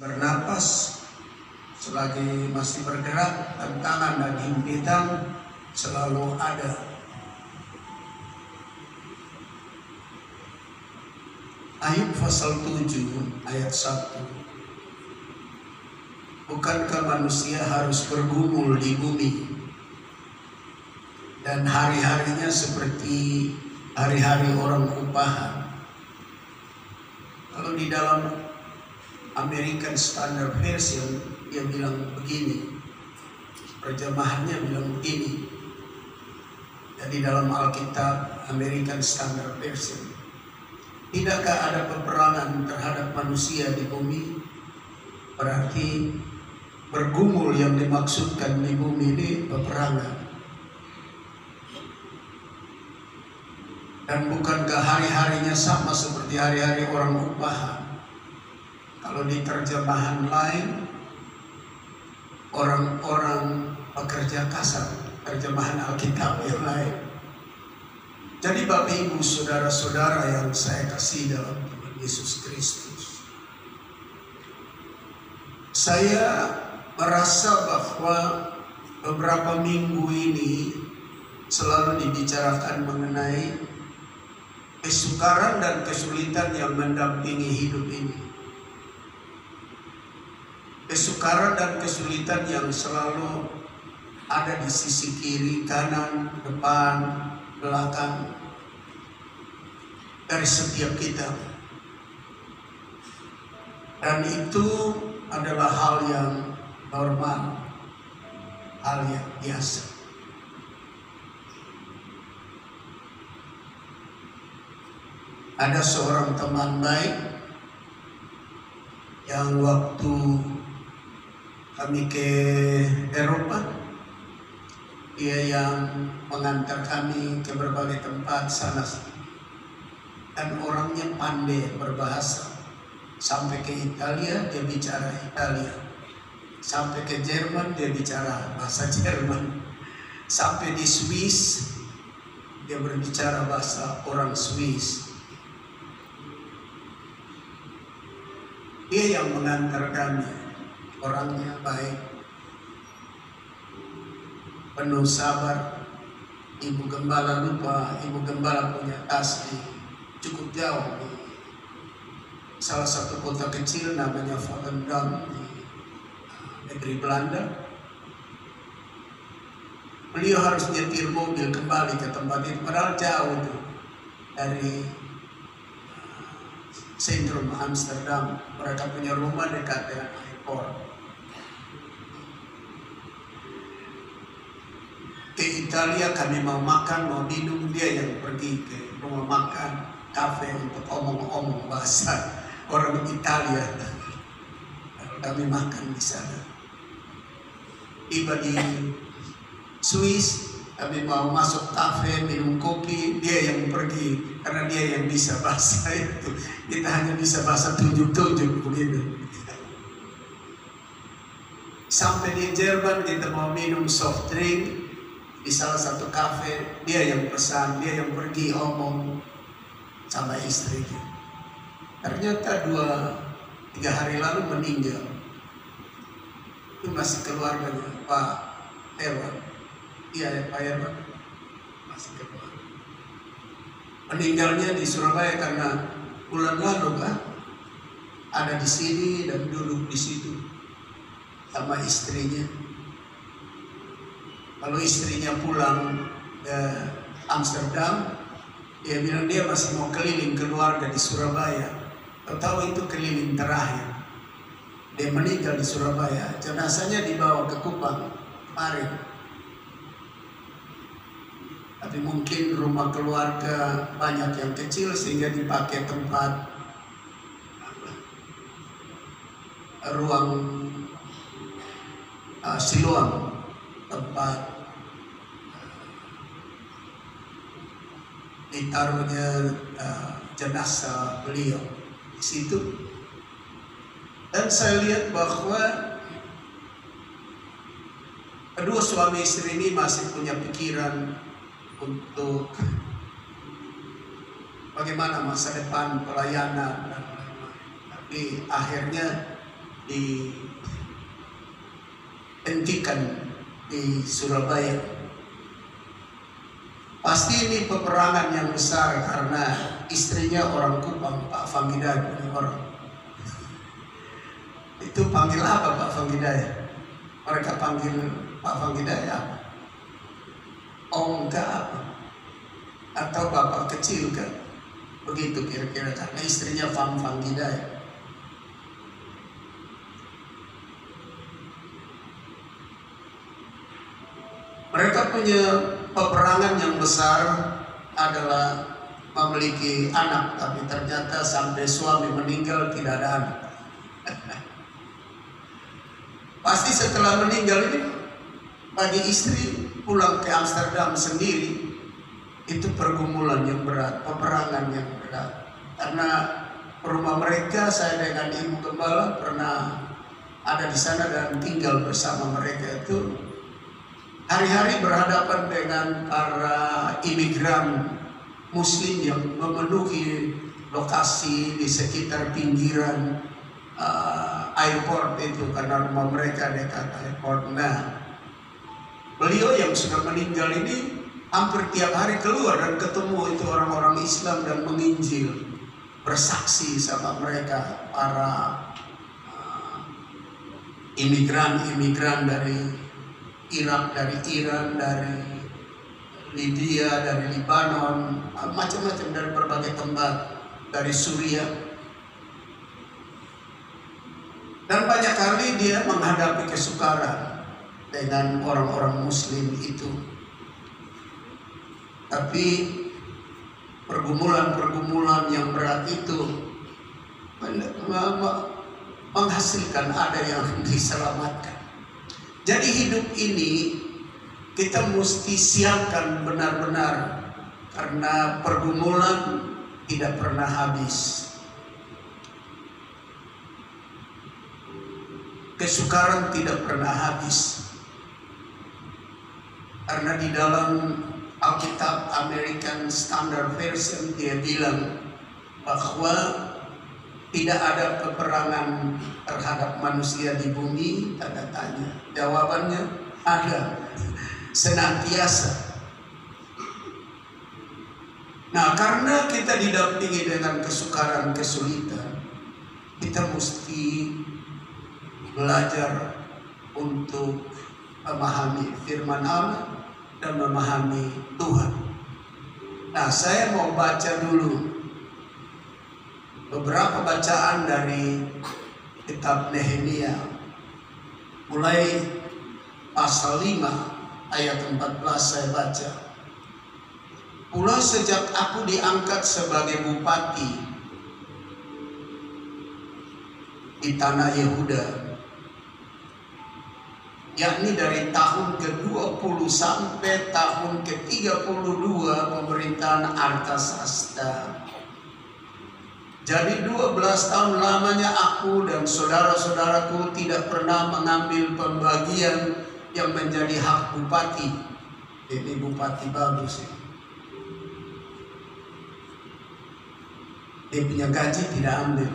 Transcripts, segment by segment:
Bernapas selagi masih bergerak, tantangan dan himpitan selalu ada. Ayub pasal 7 ayat 1. Bukankah manusia harus bergumul di bumi dan hari-harinya seperti hari-hari orang upahan? Kalau di dalam American Standard Version dia bilang begini, terjemahannya bilang begini. Jadi dalam Alkitab American Standard Version, tidakkah ada peperangan terhadap manusia di bumi? Berarti bergumul yang dimaksudkan di bumi ini peperangan. Dan bukankah hari-harinya sama seperti hari-hari orang upahan? Kalau di terjemahan lain, orang-orang pekerja kasar, terjemahan Alkitab yang lain. Jadi Bapak Ibu Saudara-saudara yang saya kasih dalam Tuhan Yesus Kristus, saya merasa bahwa beberapa minggu ini selalu dibicarakan mengenai kesukaran dan kesulitan yang mendampingi hidup ini. Kesukaran dan kesulitan yang selalu ada di sisi kiri, kanan, depan, belakang dari setiap kita. Dan itu adalah hal yang normal, hal yang biasa. Ada seorang teman baik yang waktu kami ke Eropa, dia yang mengantar kami ke berbagai tempat sana sini. Dan orangnya pandai berbahasa. Sampai ke Italia dia bicara Italia, sampai ke Jerman dia bicara bahasa Jerman, sampai di Swiss dia berbicara bahasa orang Swiss. Dia yang mengantar kami. Orangnya baik, penuh sabar. Ibu Gembala lupa, Ibu Gembala punya tas cukup jauh di salah satu kota kecil namanya Volendam di negeri Belanda. Beliau harus nyetir mobil kembali ke tempat itu, padahal jauh itu dari sentrum Amsterdam. Mereka punya rumah dekat dengan airport. Ke Italia kami mau makan, mau minum, dia yang pergi ke rumah makan, kafe untuk omong-omong bahasa orang Italia. Kami makan di sana. Tiba di Swiss, kami mau masuk kafe, minum kopi, dia yang pergi karena dia yang bisa bahasa itu. Kita hanya bisa bahasa tunjuk-tunjuk begitu. Sampai di Jerman kita mau minum soft drink di salah satu kafe, dia yang pesan, dia yang pergi omong sama istrinya. Ternyata 2-3 hari lalu meninggal. Itu masih keluarganya, Pak Herman. Iya, Pak Herman masih keluarga. Meninggalnya di Surabaya karena bulan lalu kan ada di sini dan duduk di situ sama istrinya. Kalau istrinya pulang ke Amsterdam, dia bilang dia masih mau keliling keluarga di Surabaya. Tahu itu keliling terakhir. Dia meninggal di Surabaya. Jenazahnya dibawa ke Kupang kemarin. Tapi mungkin rumah keluarga banyak yang kecil sehingga dipakai tempat ruang siluam, tempat ditaruhnya jenazah beliau di situ. Dan saya lihat bahwa kedua suami istri ini masih punya pikiran untuk bagaimana masa depan pelayanan dan lain-lain. Tapi akhirnya dihentikan di Surabaya. Pasti ini peperangan yang besar karena istrinya orang Kupang, Pak Fanggidai punya orang. Itu panggil apa Pak Fanggidai? Mereka panggil Pak Fanggidai apa? Om ke apa? Atau bapak kecil ke? Begitu kira-kira karena istrinya Fanggidai. Mereka punya peperangan yang besar adalah memiliki anak, tapi ternyata sampai suami meninggal tidak ada anak. Pasti setelah meninggal ini bagi istri pulang ke Amsterdam sendiri itu pergumulan yang berat, peperangan yang berat. Karena rumah mereka, saya dengan ibu gembala pernah ada di sana dan tinggal bersama mereka itu. Hari-hari berhadapan dengan para imigran Muslim yang memenuhi lokasi di sekitar pinggiran airport itu karena rumah mereka dekat airport. Nah, beliau yang sudah meninggal ini hampir tiap hari keluar dan ketemu itu orang-orang Islam dan menginjil, bersaksi sama mereka para imigran dari Irak, dari Iran, dari Libya, dari Lebanon, macam-macam dari berbagai tempat, dari Suriah. Dan banyak kali dia menghadapi kesukaran dengan orang-orang Muslim itu. Tapi pergumulan-pergumulan yang berat itu menghasilkan ada yang diselamatkan. Jadi hidup ini kita mesti siapkan benar-benar karena pergumulan tidak pernah habis. Kesukaran tidak pernah habis. Karena di dalam Alkitab American Standard Version dia bilang bahwa tidak ada peperangan terhadap manusia di bumi, tanda tanya. Jawabannya ada, senantiasa. Nah, karena kita didampingi dengan kesukaran, kesulitan, kita mesti belajar untuk memahami firman Allah dan memahami Tuhan. Nah, saya mau baca dulu beberapa bacaan dari kitab Nehemia, mulai pasal 5 ayat 14 saya baca. Pula sejak aku diangkat sebagai bupati di tanah Yehuda, yakni dari tahun ke-20 sampai tahun ke-32 pemerintahan Artasasta. Jadi 12 tahun lamanya aku dan saudara-saudaraku tidak pernah mengambil pembagian yang menjadi hak bupati. Ini bupati bagus ya. Dia punya gaji tidak ambil.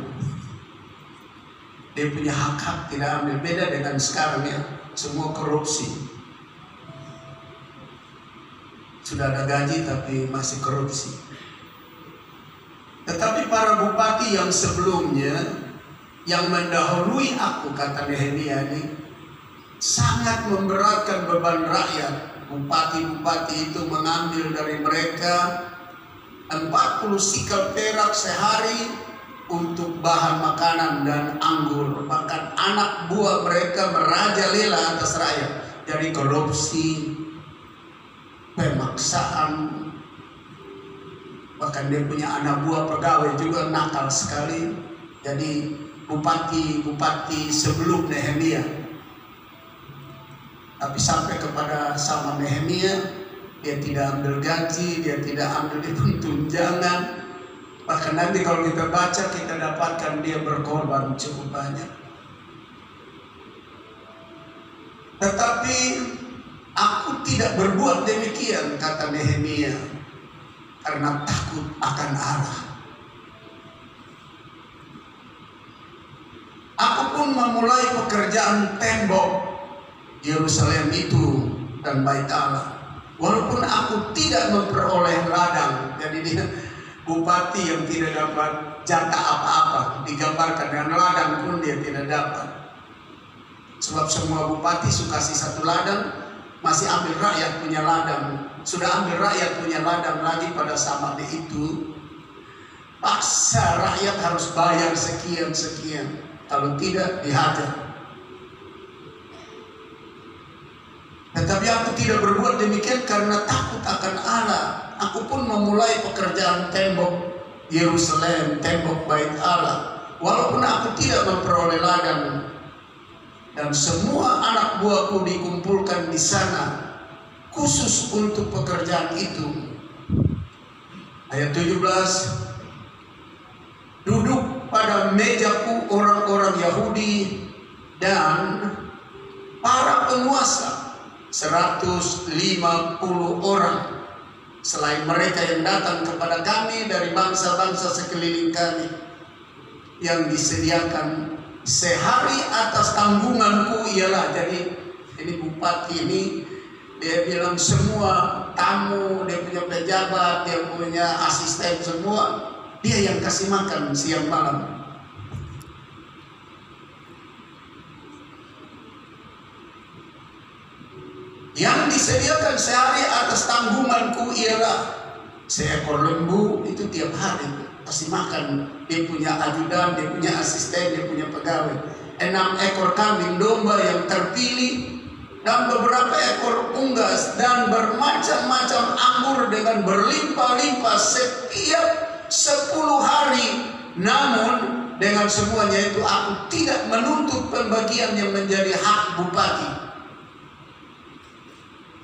Dia punya hak-hak tidak ambil. Beda dengan sekarang ya, semua korupsi. Sudah ada gaji tapi masih korupsi. Tetapi para bupati yang sebelumnya, yang mendahului aku, kata Nehemia ini, sangat memberatkan beban rakyat. Bupati-bupati itu mengambil dari mereka 40 sikal perak sehari untuk bahan makanan dan anggur. Bahkan anak buah mereka merajalela atas rakyat. Jadi korupsi, pemaksaan. Bahkan dia punya anak buah pegawai juga nakal sekali. Jadi bupati-bupati sebelum Nehemia. Tapi sampai kepada sama Nehemia, dia tidak ambil gaji, dia tidak ambil tunjangan. Bahkan nanti kalau kita baca, kita dapatkan dia berkorban cukup banyak. Tetapi aku tidak berbuat demikian, kata Nehemia, karena takut akan Allah. Aku pun memulai pekerjaan tembok Yerusalem itu dan Bait Allah, walaupun aku tidak memperoleh ladang. Jadi dia bupati yang tidak dapat jatah apa-apa, digambarkan dengan ladang pun dia tidak dapat. Sebab semua bupati suka kasih satu ladang, masih ambil rakyat punya ladang. Sudah ambil rakyat punya ladang lagi pada zaman itu, paksa rakyat harus bayar sekian-sekian. Kalau tidak dihajar. Tetapi aku tidak berbuat demikian karena takut akan Allah. Aku pun memulai pekerjaan tembok Yerusalem, tembok Bait Allah, walaupun aku tidak memperoleh ladang. Dan semua anak buahku dikumpulkan di sana khusus untuk pekerjaan itu. Ayat 17, duduk pada mejaku orang-orang Yahudi dan para penguasa 150 orang, selain mereka yang datang kepada kami dari bangsa-bangsa sekeliling kami, yang disediakan sehari atas tanggunganku ialah. Jadi ini bupati ini, dia bilang semua tamu, dia punya pejabat, dia punya asisten, semua dia yang kasih makan siang malam. Yang disediakan sehari atas tanggunganku ialah seekor lembu, itu tiap hari kasih makan. Dia punya ajudan, dia punya asisten, dia punya pegawai. 6 ekor kambing domba yang terpilih, dan beberapa ekor unggas, dan bermacam-macam anggur dengan berlimpah-limpah setiap 10 hari. Namun dengan semuanya itu aku tidak menuntut pembagian yang menjadi hak bupati,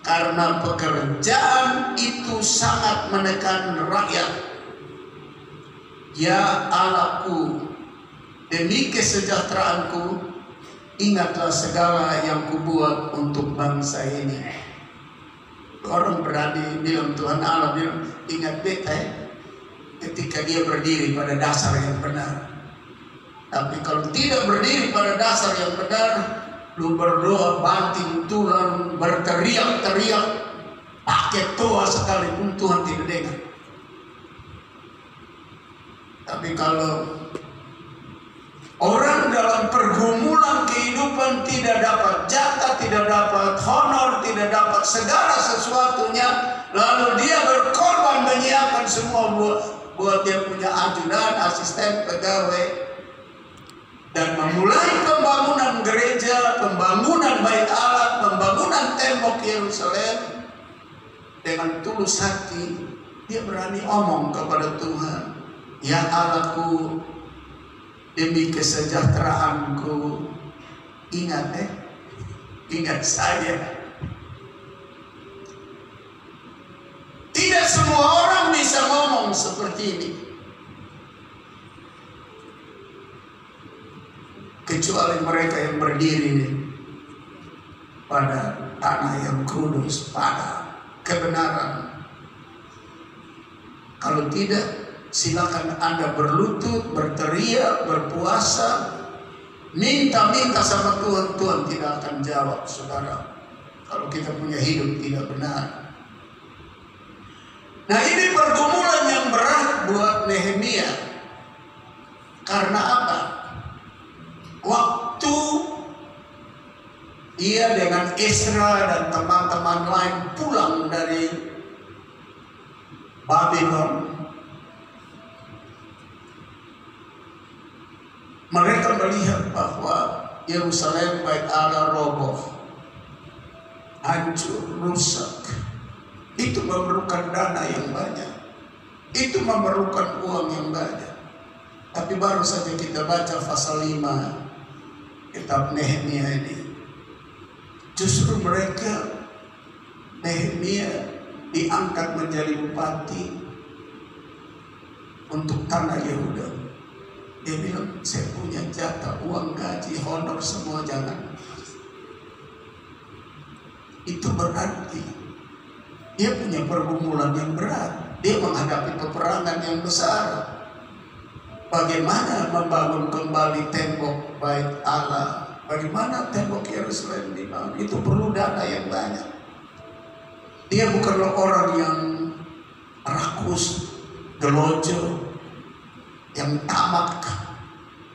karena pekerjaan itu sangat menekan rakyat. Ya Allahku, demi kesejahteraanku, ingatlah segala yang kubuat untuk bangsa ini. Orang berani bilang, Tuhan Allah bilang, ingat beta ketika dia berdiri pada dasar yang benar. Tapi kalau tidak berdiri pada dasar yang benar, lu berdoa banting tulang, berteriak-teriak, pakai toa sekalipun Tuhan tidak dengar. Tapi kalau orang dalam pergumulan kehidupan tidak dapat jatah, tidak dapat honor, tidak dapat segala sesuatunya, lalu dia berkorban menyiapkan semua buat dia punya ajudan, asisten, pegawai, dan memulai pembangunan gereja, pembangunan Bait Allah, pembangunan tembok Yerusalem dengan tulus hati. Dia berani omong kepada Tuhan, ya Allahku, demi kesejahteraanku, ingat saya. Tidak semua orang bisa ngomong seperti ini, kecuali mereka yang berdiri pada tanah yang kudus, pada kebenaran. Kalau tidak, silakan Anda berlutut, berteriak, berpuasa, minta sama Tuhan. Tuhan tidak akan jawab, saudara, kalau kita punya hidup tidak benar. Nah, ini pergumulan yang berat buat Nehemia. Karena apa? Waktu ia dengan Ezra dan teman-teman lain pulang dari Babylon, mereka melihat bahwa Yerusalem, Bait Allah roboh, hancur, rusak. Itu memerlukan dana yang banyak, itu memerlukan uang yang banyak. Tapi baru saja kita baca pasal 5 kitab Nehemia ini, justru mereka, Nehemia diangkat menjadi bupati untuk tanah Yehuda. Dia bilang, saya punya jatah, uang gaji, honor semua jangan. Itu berarti dia punya pergumulan yang berat. Dia menghadapi peperangan yang besar. Bagaimana membangun kembali tembok Bait Allah Bagaimana tembok Yerusalem dibangun? Itu perlu dana yang banyak. Dia bukanlah orang yang rakus, gelojo, yang tamak.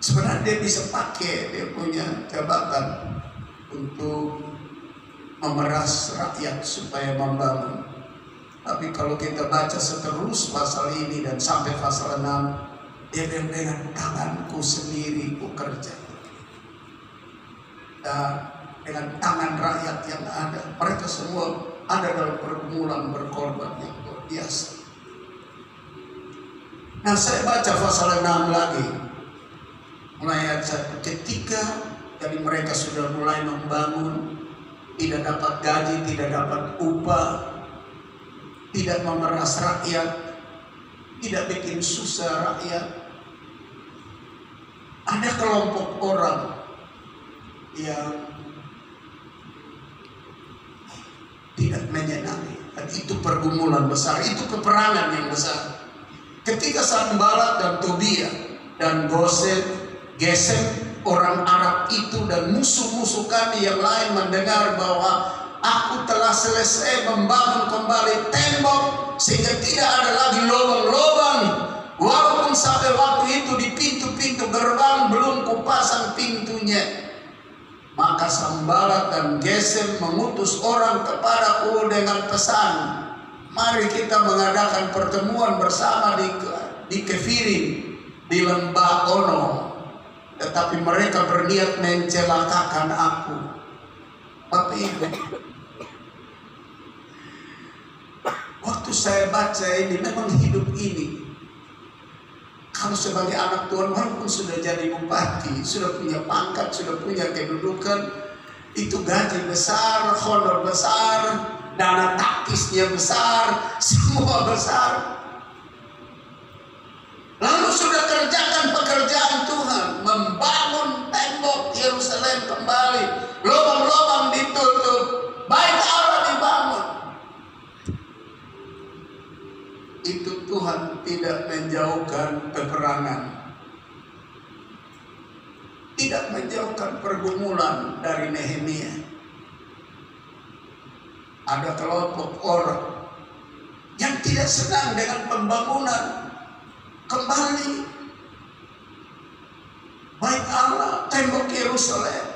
Sebenarnya dia bisa pakai dia punya jabatan untuk memeras rakyat supaya membangun. Tapi kalau kita baca seterus pasal ini dan sampai pasal 6, dia bilang dengan tanganku sendiri ku kerja. Dan dengan tangan rakyat yang ada, mereka semua ada dalam pergumulan berkorban yang luar biasa. Nah, saya baca pasal 6 lagi. Mulai ayat 1, ketika jadi mereka sudah mulai membangun, tidak dapat gaji, tidak dapat upah, tidak memeras rakyat, tidak bikin susah rakyat. Ada kelompok orang yang tidak menyenangi. Dan itu pergumulan besar, itu peperangan yang besar. Ketika Sanballat dan Tobia dan Gesem orang Arab itu dan musuh-musuh kami yang lain mendengar bahwa aku telah selesai membangun kembali tembok sehingga tidak ada lagi lubang-lubang, walaupun sampai waktu itu di pintu-pintu gerbang belum kupasang pintunya, maka Sanballat dan Gesem mengutus orang kepadaku dengan pesan, mari kita mengadakan pertemuan bersama di Kefirim, di lembah Ono. Tetapi mereka berniat mencelakakan aku. Bapak Ibu, waktu saya baca ini, memang hidup ini, kalau sebagai anak Tuhan, walaupun sudah jadi bupati, sudah punya pangkat, sudah punya kedudukan, itu gaji besar, honor besar, dana taktisnya besar, semua besar. Lalu sudah kerjakan pekerjaan Tuhan, membangun tembok Yerusalem kembali, lubang-lubang ditutup, bait Allah dibangun. Itu Tuhan tidak menjauhkan peperangan, tidak menjauhkan pergumulan dari Nehemia. Ada kelompok orang yang tidak senang dengan pembangunan kembali bait Allah, tembok Yerusalem,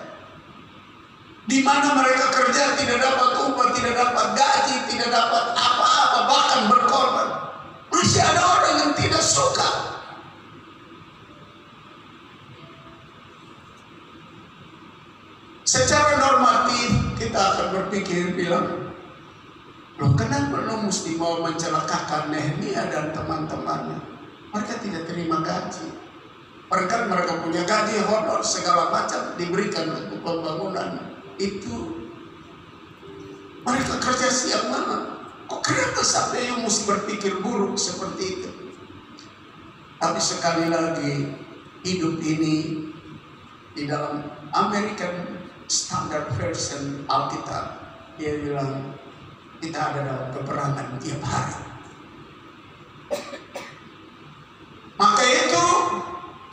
di mana mereka kerja tidak dapat upah, tidak dapat gaji, tidak dapat apa-apa, bahkan berkorban. Masih ada orang yang tidak suka. Secara normatif kita akan berpikir bilang, loh kenapa lo mesti mau mencelakakan Nehemia dan teman-temannya? Mereka tidak terima gaji. Mereka punya gaji, honor, segala macam diberikan untuk pembangunan. Itu mereka kerja siang malam. Kok kenapa sampai yang mesti berpikir buruk seperti itu? Tapi sekali lagi, hidup ini di dalam American Standard Version Alkitab, dia bilang kita ada dalam peperangan tiap hari. Maka itu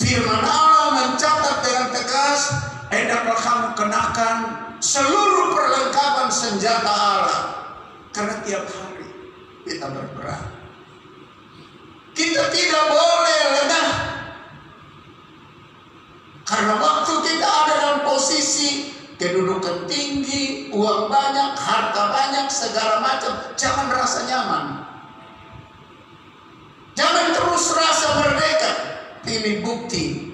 firman Allah mencatat dengan tegas, hendaklah kamu kenakan seluruh perlengkapan senjata Allah, karena tiap hari kita berperang. Kita tidak boleh lengah, karena waktu kita ada dalam posisi kedudukan tinggi, uang banyak, harta banyak, segala macam, jangan rasa nyaman. Jangan terus rasa merdeka. Pilih bukti.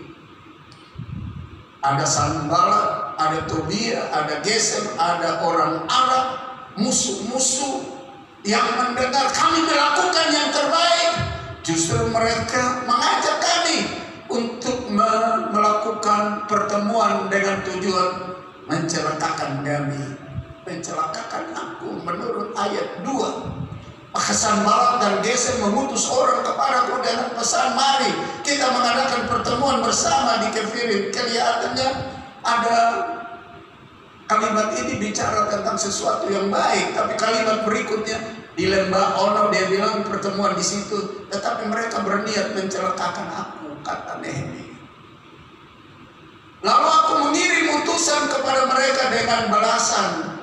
Ada Sanballat, ada Tobia, ada Gesem, ada orang Arab, musuh-musuh yang mendengar kami melakukan yang terbaik. Justru mereka mengajak kami untuk melakukan pertemuan dengan tujuan mencelakakan kami, mencelakakan aku, menurut ayat 2. Maka Sanballat dan Gesem mengutus orang kepadaku dengan pesan, mari kita mengadakan pertemuan bersama di Kefirim. Kelihatannya ada kalimat ini bicara tentang sesuatu yang baik, tapi kalimat berikutnya di lembah Ono dia bilang pertemuan di situ, tetapi mereka berniat mencelakakan aku, kata Nehemia. Lalu aku mengirim utusan kepada mereka dengan balasan,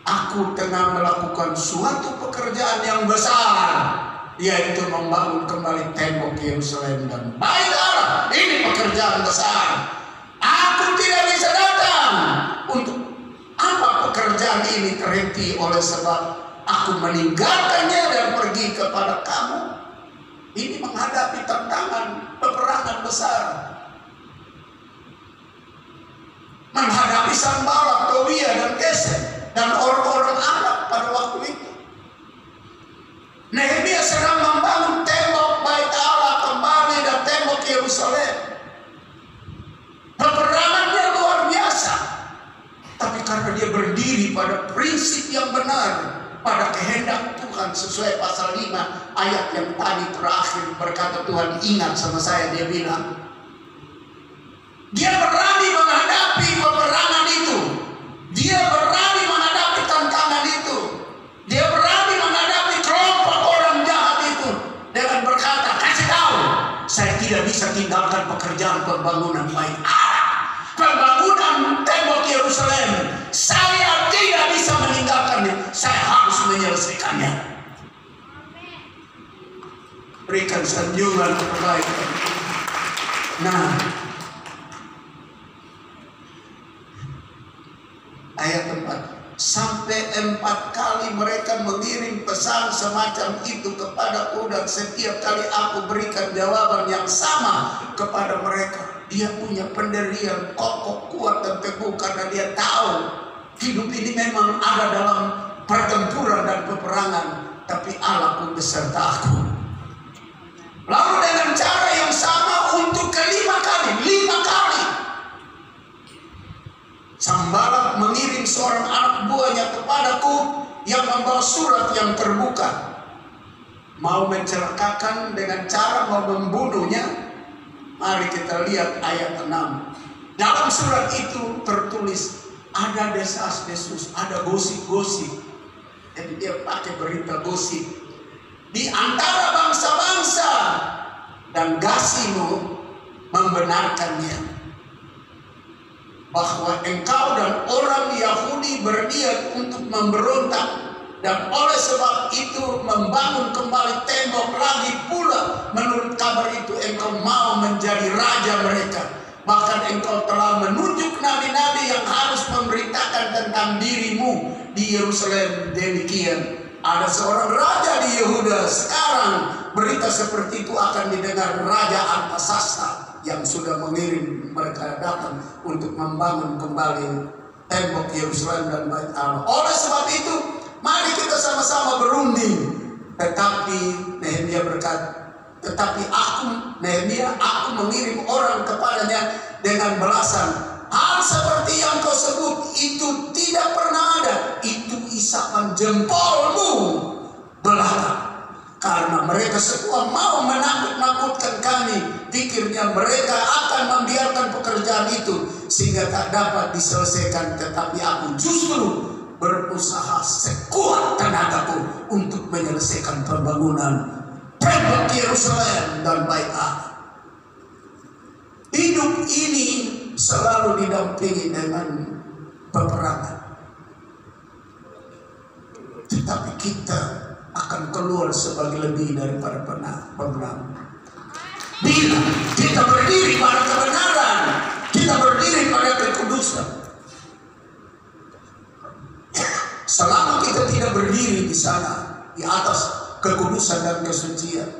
aku tengah melakukan suatu pekerjaan yang besar, yaitu membangun kembali tembok Yerusalem dan Bait Allah. Ini pekerjaan besar. Aku tidak bisa datang. Untuk apa pekerjaan ini terhenti? Oleh sebab aku meninggalkannya dan pergi kepada kamu. Ini menghadapi tantangan peperangan besar, menghadapi Sanballat, Tobia dan Gesem dan orang-orang Arab pada waktu itu. Nehemia sedang membangun tembok Bait Allah kembali dan tembok Yerusalem. Peperangannya luar biasa, tapi karena dia berdiri pada prinsip yang benar, pada kehendak Tuhan sesuai pasal 5 ayat yang tadi terakhir berkata Tuhan, ingat sama saya, dia bilang dia berani menghadapi peperangan itu, dia berani menghadapi tantangan itu, dia berani menghadapi kelompok orang jahat itu dengan berkata, kasih tahu, saya tidak bisa tinggalkan pekerjaan pembangunan Bait Allah, pembangunan tembok Yerusalem. Saya tidak bisa meninggalkannya, saya harus menyelesaikannya. Berikan sanjungan terbaik. Nah, ayat 4, sampai 4 kali mereka mengirim pesan semacam itu kepadaku, dan setiap kali aku berikan jawaban yang sama kepada mereka. Dia punya pendirian kokoh, kuat dan teguh karena dia tahu hidup ini memang ada dalam pertempuran dan peperangan, tapi Allah pun beserta aku. Lalu dengan cara yang sama untuk kelima kali, 5 kali, Sanballat mengirim seorang anak buahnya kepadaku yang membawa surat yang terbuka, mau mencelakakan dengan cara mau membunuhnya. Mari kita lihat ayat 6. Dalam surat itu tertulis ada desas-desus, ada gosip-gosip. Jadi dia pakai berita gosip di antara bangsa-bangsa, dan Gasimu membenarkannya, bahwa engkau dan orang Yahudi berniat untuk memberontak, dan oleh sebab itu membangun kembali tembok lagi pula. Menurut kabar itu engkau mau menjadi raja mereka. Bahkan engkau telah menunjuk nabi-nabi yang harus memberitakan tentang dirimu di Yerusalem. Demikian ada seorang raja di Yehuda. Sekarang berita seperti itu akan didengar Raja Artasasta yang sudah mengirim mereka datang untuk membangun kembali tembok Yerusalem dan Bait Allah. Oleh sebab itu mari kita sama-sama berunding. Tetapi Nehemia berkata, tetapi aku, Nehemia, aku mengirim orang kepadanya dengan balasan, hal seperti yang kau sebut itu tidak pernah ada. Itu isapan jempolmu belaka. Karena mereka semua mau menakut-nakutkan kami. Pikirnya mereka akan membiarkan pekerjaan itu sehingga tak dapat diselesaikan. Tetapi aku justru berusaha sekuat tenagaku untuk menyelesaikan pembangunan tembok Yerusalem dan Bait Allah. Hidup ini selalu didampingi dengan peperangan, tetapi kita akan keluar sebagai lebih daripada pemenang. Bila kita berdiri pada kebenaran, kita berdiri pada kekudusan. Selama kita tidak berdiri di sana, di atas kekudusan dan kesucian,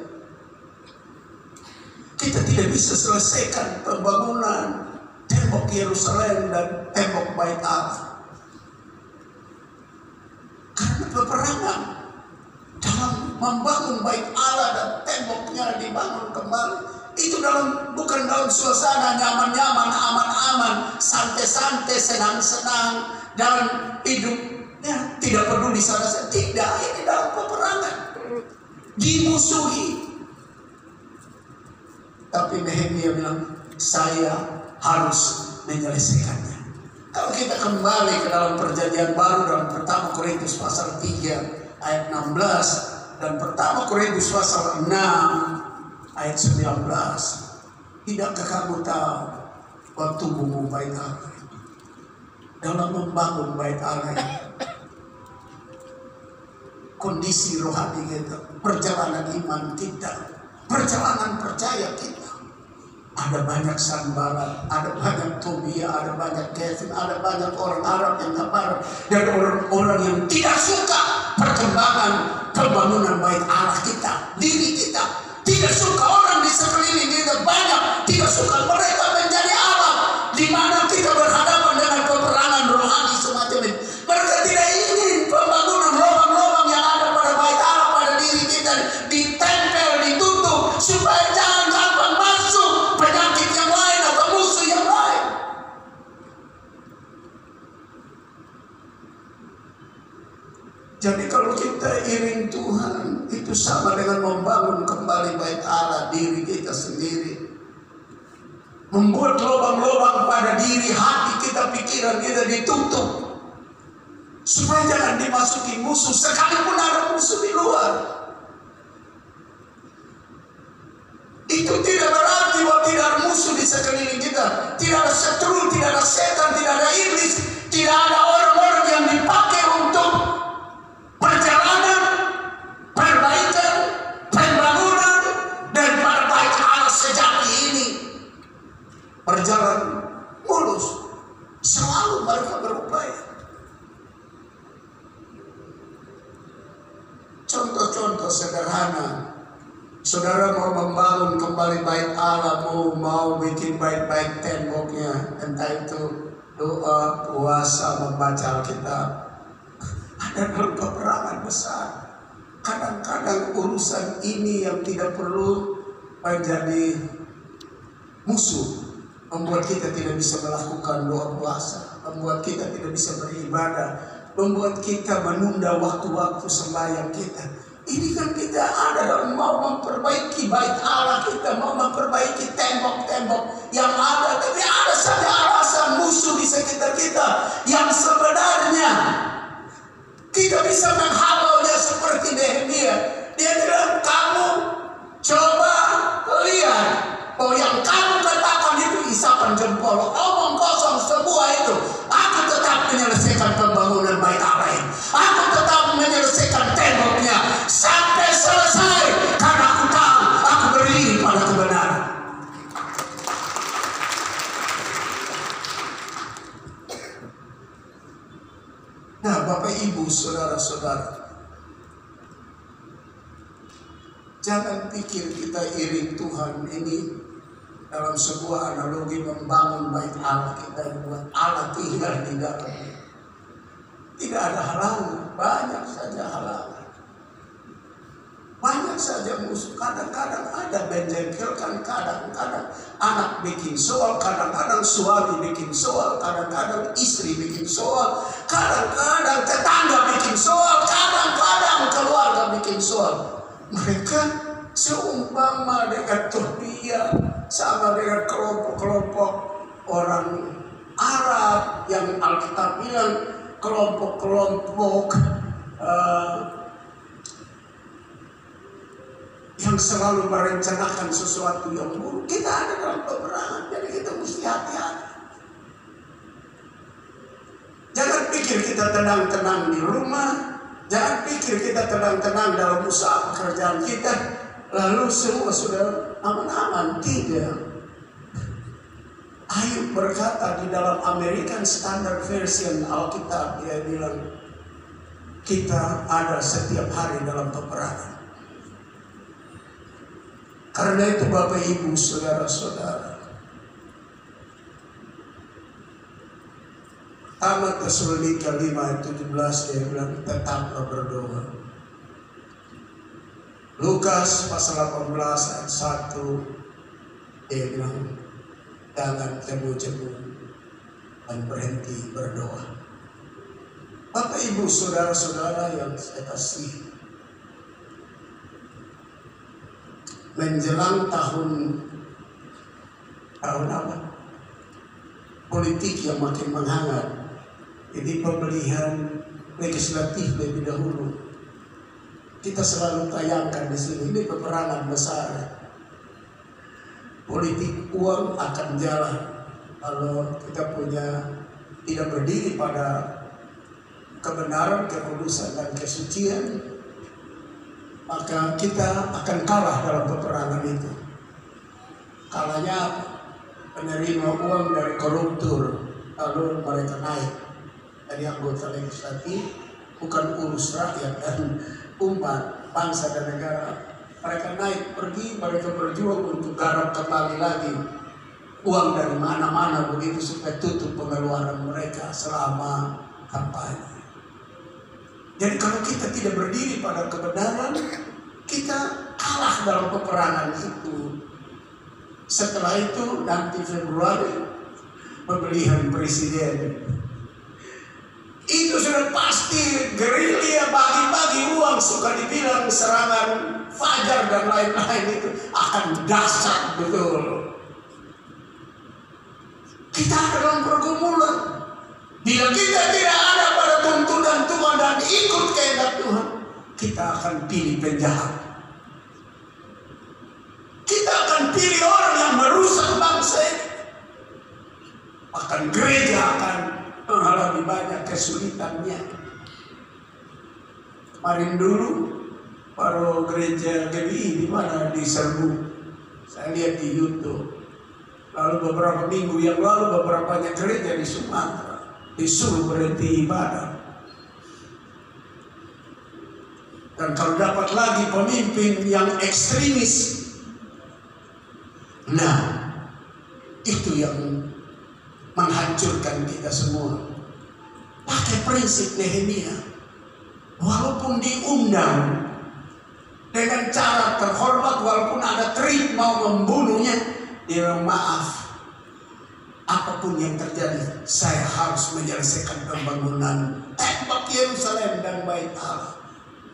kita tidak bisa selesaikan pembangunan tembok Yerusalem dan tembok Bait Allah. Karena peperangan dalam membangun Bait Allah dan temboknya dibangun kembali, itu bukan dalam suasana nyaman-nyaman, aman-aman, santai-santai, senang-senang, dalam hidupnya tidak peduli sana. Tidak, ini dalam peperangan, dimusuhi. Tapi Nehemia bilang, saya harus menyelesaikannya. Kalau kita kembali ke dalam perjanjian baru dalam pertama Korintus pasal 3 ayat 16 dan pertama Korintus pasal 6 ayat 19, tidakkah kamu tahu waktu tubuhmu bait Allah. Dalam membangun bait Allah, kondisi rohani kita, perjalanan iman kita, perjalanan percaya kita, ada banyak Sanballat, ada banyak Tobia, ada banyak Kevin, ada banyak orang Arab yang gak marah, dan orang-orang yang tidak suka perkembangan pembangunan bait Allah kita, diri kita, tidak suka orang di sekeliling kita banyak, tidak suka mereka menjadi alam di mana kita berhadapan dengan peperangan rohani semacam ini. Mereka tidak ingin pembangunan lubang-lubang yang ada pada bait Allah pada diri kita ditempel, ditutup supaya jangan gampang masuk penyakit yang lain atau musuh yang lain. Jadi kalau kita iring Tuhan, itu sama dengan membangun kembali bait Allah diri kita sendiri. Membuat lubang-lubang pada diri, hati kita, pikiran kita ditutup supaya jangan dimasuki musuh, sekalipun ada musuh di luar. Itu tidak berarti bahwa tidak ada musuh di sekeliling kita, tidak ada setru, tidak ada setan, tidak ada iblis, tidak ada orang-orang yang dipakai untuk perjalanan, perbaikan, pembangunan daripada bait Allah sejati ini berjalan mulus. Selalu mereka berupaya. Contoh-contoh sederhana, saudara mau membangun kembali bait Allah, mau bikin bait-bait temboknya, entah itu doa, puasa, membaca Alkitab, ada dalam peperangan besar. Kadang-kadang urusan ini yang tidak perlu menjadi musuh, membuat kita tidak bisa melakukan doa puasa, membuat kita tidak bisa beribadah, membuat kita menunda waktu-waktu sembahyang kita. Ini kan kita ada dalam mau memperbaiki bait Allah kita, mau memperbaiki tembok-tembok yang ada, tapi ada saja alasan musuh di sekitar kita yang sebenarnya kita bisa menghalaunya seperti Nehemia. Dia bilang, kamu coba lihat bahwa yang kamu katakan itu isapan jempol, omong kosong semua itu. Aku tetap menyelesaikan pembangunan bait Allah ini. Aku tetap menyelesaikan temboknya sampai selesai, karena aku tahu aku berdiri pada kebenaran. Nah, Bapak Ibu, saudara-saudara, jangan pikir kita iring Tuhan ini dalam sebuah analogi membangun bait Allah kita yang buat Allah tinggal di dalamnya. Tidak ada halangan, banyak saja halangan, banyak saja musuh. Kadang-kadang ada menjengkelkan, kadang-kadang anak bikin soal, kadang-kadang suami bikin soal, kadang-kadang istri bikin soal, kadang-kadang tetangga bikin soal, kadang-kadang keluarga bikin soal. Mereka seumpama dengan Tobia, sama dengan kelompok-kelompok orang Arab yang Alkitab bilang kelompok-kelompok yang selalu merencanakan sesuatu yang buruk. Kita ada dalam peperangan, jadi kita mesti hati-hati. Jangan pikir kita tenang-tenang di rumah, jangan pikir kita tenang-tenang dalam usaha pekerjaan kita, lalu semua sudah aman-aman. Tidak. Ayub berkata di dalam American Standard Version Alkitab, dia bilang kita ada setiap hari dalam peperangan. Karena itu Bapak Ibu, saudara-saudara, Tamat Tesalonika 5:17 dia bilang tetaplah berdoa. Lukas pasal 18 ayat 1 dia bilang jangan cemu-cemu dan berhenti berdoa. Bapak Ibu, saudara-saudara yang saya kasih, menjelang tahun apa? Politik yang makin menghangat. Jadi pemilihan legislatif lebih dahulu. Kita selalu tayangkan di sini, ini peperangan besar. Politik uang akan jalan. Kalau kita tidak berdiri pada kebenaran, kekudusan, dan kesucian, maka kita akan kalah dalam peperangan itu. Kalahnya apa? Penerima uang dari koruptor, lalu mereka naik dari anggota legislatif, bukan urus rakyat dan umat, bangsa dan negara. Mereka naik pergi, mereka berjuang untuk garap kembali lagi uang dari mana-mana begitu supaya tutup pengeluaran mereka selama kampanye. Jadi kalau kita tidak berdiri pada kebenaran, kita kalah dalam peperangan itu. Setelah itu nanti Februari pemilihan presiden. Itu sudah pasti gerilya bagi-bagi uang, suka dibilang serangan fajar dan lain-lain, itu akan dahsyat betul. Kita dalam pergumulan. Bila kita tidak ada pada tuntunan Tuhan dan ikut kehendak Tuhan, kita akan pilih penjahat. Kita akan pilih orang yang merusak bangsa ini. Bahkan gereja akan mengalami banyak kesulitannya. Kemarin dulu baru gereja GBI di mana diserbu. Saya lihat di YouTube. Lalu beberapa minggu yang lalu beberapa gereja di Sumatera disuruh berhenti ibadah. Dan kalau dapat lagi pemimpin yang ekstremis, nah itu yang menghancurkan kita semua. Pakai prinsip Nehemia, walaupun diundang dengan cara terhormat, walaupun ada trik mau membunuhnya, dia bilang, maaf, apapun yang terjadi, saya harus menyelesaikan pembangunan tembok Yerusalem dan Bait Allah.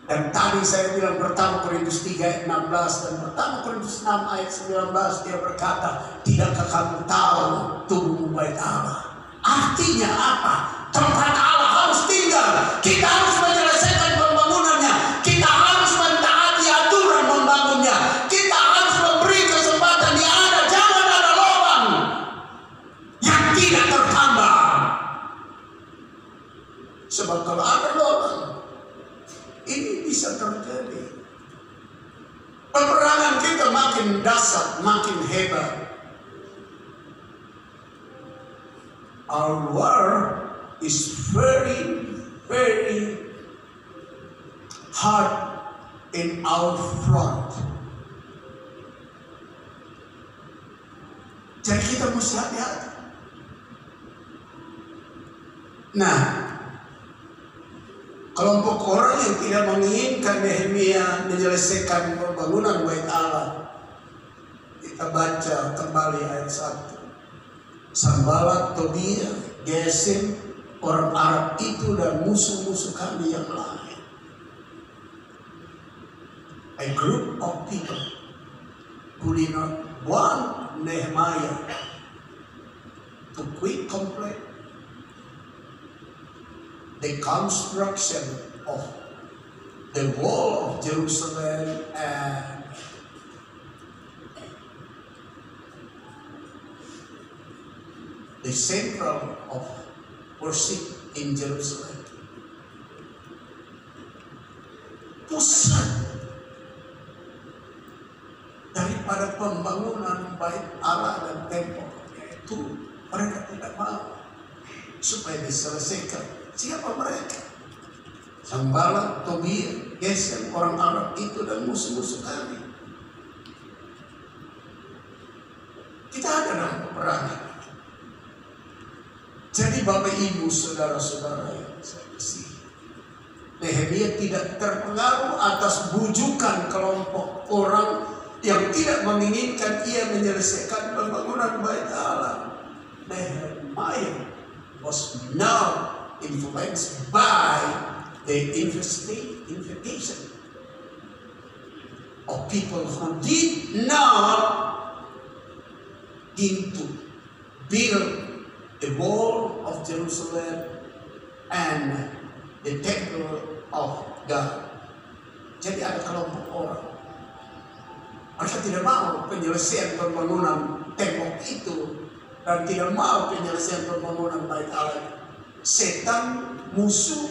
Dan tadi saya bilang pertama Korintus 3 ayat 16 dan pertama Korintus 6 ayat 19, dia berkata, tidakkah kamu tahu tubuhmu Bait Allah? Artinya apa? Tempat Allah harus tinggal. Kita harus menyelesaikan pembangunannya. Kita harus mentaati aturan membangunnya. Kita harus memberi kesempatan yang ada. Jangan ada lubang yang tidak tertambah. Sebab kalau ada lubang, ini bisa terjadi. Peperangan kita makin dahsyat, makin hebat. Our war is very, very hard in our front. Jadi kita mesti hati-hati. Nah, kelompok orang yang tidak menginginkan Nehemia menyelesaikan pembangunan Bait Allah, kita baca kembali ayat 1. Sanballat, Tobia, Gesem, orang Arab itu dan musuh-musuh kami yang lain. A group of people who did not want Nehemiah to quit complete the construction of the wall of Jerusalem and the central of worship in Jerusalem. Pusat daripada pembangunan Bait Allah dan temboknya itu mereka tidak mau supaya diselesaikan. Siapa mereka? Sanballat, Tobia, Gesem, orang Arab itu dan musuh-musuh kami. Kita ada dalam peperangan. Jadi Bapak Ibu, saudara-saudara yang saya kasihi, Nehemia tidak terpengaruh atas bujukan kelompok orang yang tidak menginginkan ia menyelesaikan pembangunan Bait Allah. Nehemia was not influenced by the invitation of people who did not into build the wall of Jerusalem and the temple of God. Jadi ada kelompok orang, mereka tidak mau penyelesaian pembangunan tembok itu dan tidak mau penyelesaian pembangunan bait Allah. Setan, musuh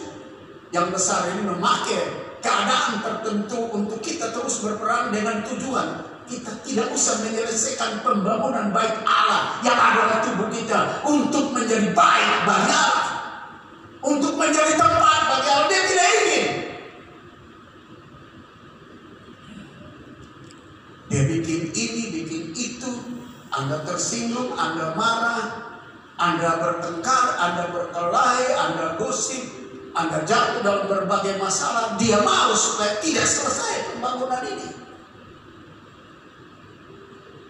yang besar ini memakai keadaan tertentu untuk kita terus berperang dengan tujuan kita tidak usah menyelesaikan pembangunan bait Allah yang adalah tubuh kita untuk menjadi baik bagi Allah, untuk menjadi tempat bagi Allah. Dia tidak ingin. Dia bikin ini, bikin itu. Anda tersinggung, Anda marah, Anda bertengkar, Anda berkelahi, Anda gosip, Anda jatuh dalam berbagai masalah. Dia mau supaya tidak selesai pembangunan ini.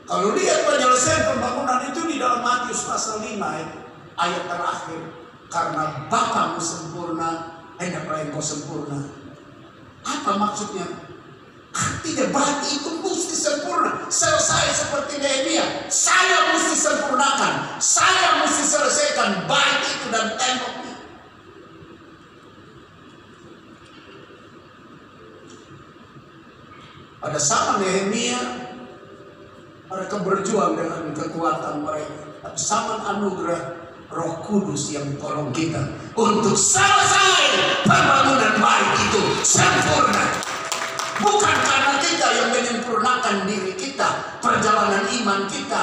Kalau lihat penyelesaian pembangunan itu di dalam Matius pasal 5 ayat terakhir. Karena Bapamu sempurna, hendaklah engkau sempurna. Apa maksudnya? Artinya bait itu mesti sempurna. Selesai seperti Nehemia. Saya mesti sempurnakan. Saya mesti selesaikan bait itu dan temboknya. Pada zaman Nehemia, mereka berjuang dengan kekuatan mereka. Tapi zaman anugerah Roh Kudus yang tolong kita untuk selesai pembangunan bait itu sempurna. Bukan karena kita yang menyempurnakan diri kita, perjalanan iman kita,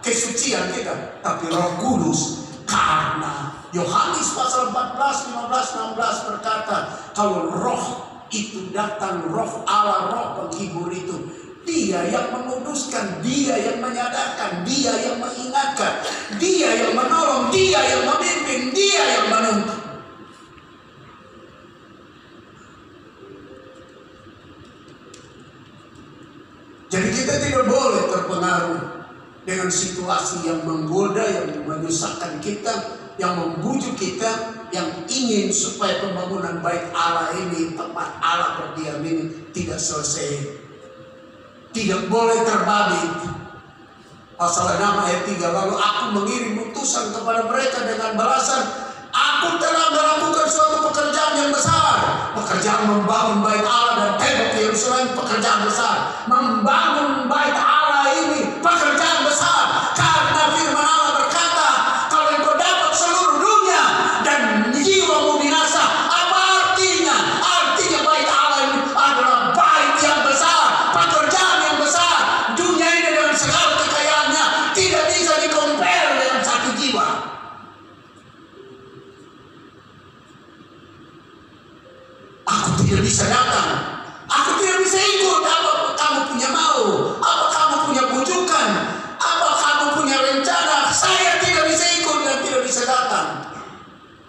kesucian kita, tapi Roh Kudus. Karena Yohanes pasal 14, 15, 16 berkata, kalau Roh itu datang, Roh Allah, Roh penghibur itu, Dia yang menguduskan, Dia yang menyadarkan, Dia yang mengingatkan, Dia yang menolong, Dia yang memimpin, Dia yang menuntun. Jadi kita tidak boleh terpengaruh dengan situasi yang menggoda, yang menyusahkan kita, yang membujuk kita, yang ingin supaya pembangunan bait Allah ini, tempat Allah berdiam ini tidak selesai. Tidak boleh terbabit. Pasal 6 ayat 3, lalu aku mengirim utusan kepada mereka dengan balasan, aku telah melakukan suatu pekerjaan yang besar. Pekerjaan membangun bait Allah dan tembok Yerusalem, pekerjaan besar. Membangun bait Allah ini pekerjaan besar. Karena firman Allah berkata, kalau engkau dapat seluruh dunia dan jiwamu binasa, apa artinya? Artinya bait Allah ini adalah bait yang besar, pekerjaan yang besar. Dunia ini dengan segala kekayaannya tidak bisa dikompare dengan satu jiwa. Aku tidak bisa datang, aku tidak bisa ikut apa kamu punya mau, apa kamu punya bujukan, apa kamu punya rencana. Saya tidak bisa ikut dan tidak bisa datang.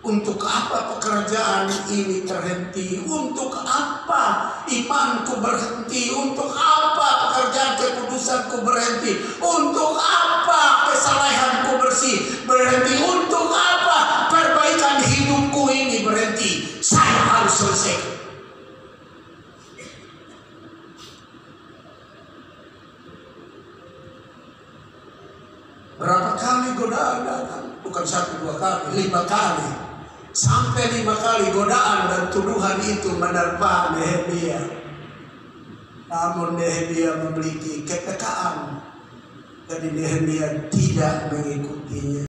Untuk apa pekerjaan ini terhenti? Untuk apa imanku berhenti? Untuk apa pekerjaan kekudusanku berhenti? Untuk apa kesalehanku bersih berhenti? Untuk apa perbaikan hidupku ini berhenti? Saya harus selesaikan. Berapa kali godaan datang? Bukan 1-2 kali, 5 kali. Sampai 5 kali godaan dan tuduhan itu menerpa Nehemia. Namun Nehemia memiliki kepekaan. Jadi Nehemia tidak mengikutinya.